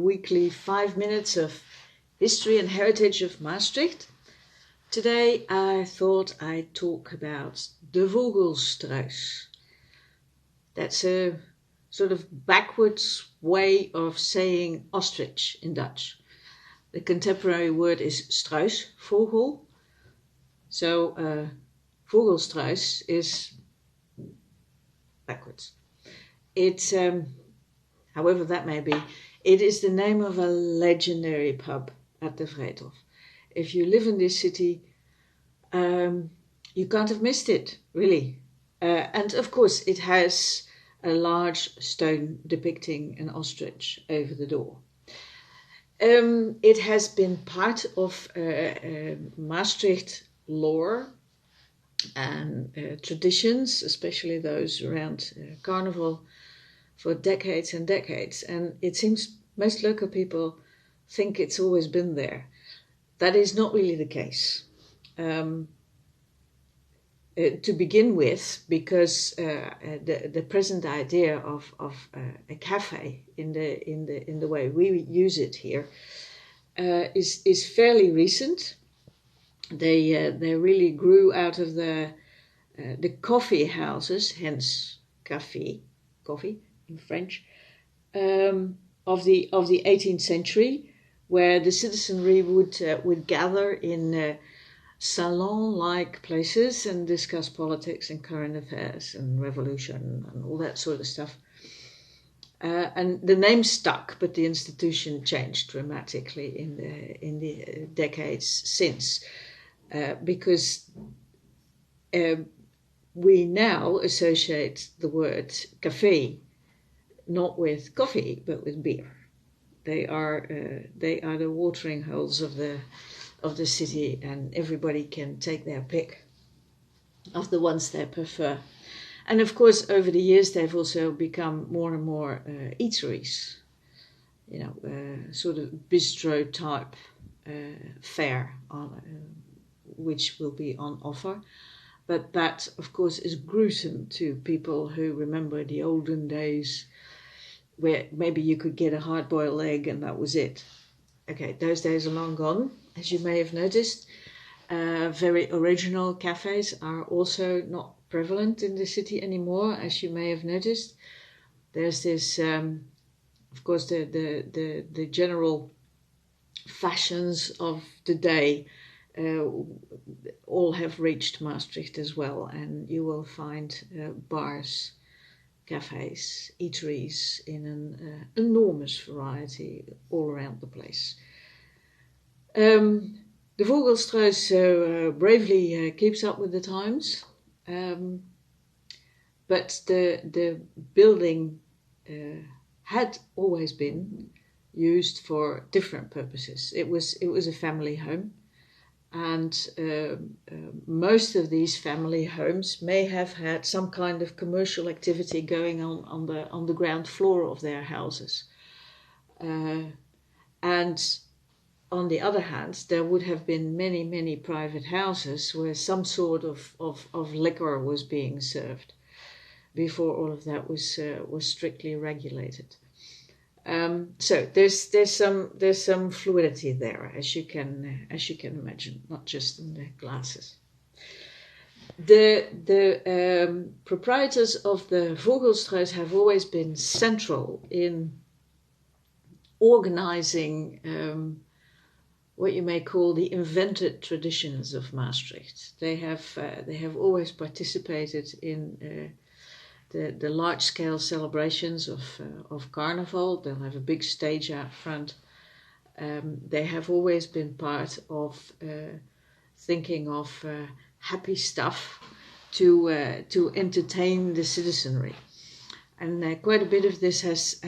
weekly 5 minutes of history and heritage of Maastricht. Today I thought I'd talk about the Vogelstruys. That's a sort of backwards way of saying ostrich in Dutch. The contemporary word is struis, vogel. So Vogelstruys is backwards. It's, however that may be, it is the name of a legendary pub at the Vreedhof. If you live in this city, you can't have missed it, really. And of course, it has a large stone depicting an ostrich over the door. It has been part of Maastricht lore and traditions, especially those around carnival, for decades and decades. And it seems most local people think it's always been there. That is not really the case. To begin with, because the present idea of a cafe in the way we use it here is fairly recent. They really grew out of the coffee houses, hence café, coffee in French, of the 18th century, where the citizenry would gather in salon-like places and discuss politics and current affairs and revolution and all that sort of stuff. And the name stuck, but the institution changed dramatically in the decades since, because we now associate the word café not with coffee but with beer. They are the watering holes of the city, and everybody can take their pick of the ones they prefer. And of course, over the years, they've also become more and more eateries, sort of bistro type fare, which will be on offer. But that, of course, is gruesome to people who remember the olden days where maybe you could get a hard-boiled egg and that was it. Okay, those days are long gone, as you may have noticed. Very original cafes are also not prevalent in the city anymore, as you may have noticed. There's this, of course, the general fashions of the day all have reached Maastricht as well, and you will find bars, cafes, eateries in an enormous variety all around the place. The Vogelstruys bravely keeps up with the times, but the building had always been used for different purposes. It was a family home, and most of these family homes may have had some kind of commercial activity going on the ground floor of their houses. And on the other hand, there would have been many private houses where some sort of liquor was being served before all of that was strictly regulated. So there's some fluidity there, as you can imagine, not just in the glasses. The proprietors of the Vogelstruys have always been central in organizing what you may call the invented traditions of Maastricht. They have always participated in the large-scale celebrations of Carnival. They'll have a big stage out front. They have always been part of thinking of happy stuff to entertain the citizenry. And quite a bit of this has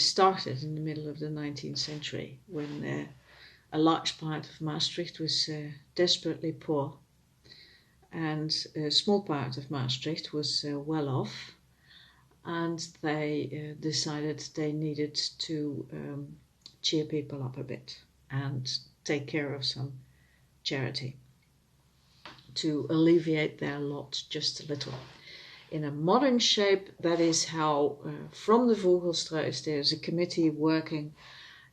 started in the middle of the 19th century, when a large part of Maastricht was desperately poor, and a small part of Maastricht was well off, and they decided they needed to cheer people up a bit and take care of some charity to alleviate their lot just a little. in a modern shape. That is how, from the Vogelstruys, there's a committee working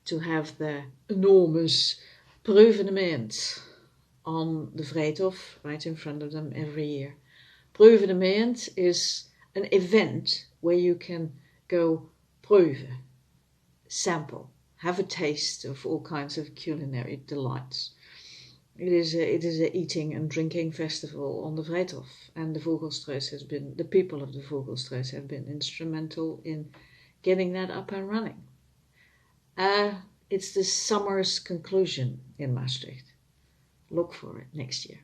to have the enormous Proevenement on the Vrijthof right in front of them every year. Proevenement is an event where you can go proeven, sample, have a taste of all kinds of culinary delights. It is a eating and drinking festival on the Vrijthof, and the people of the Vogelstruys have been instrumental in getting that up and running. It's the summer's conclusion in Maastricht. Look for it next year.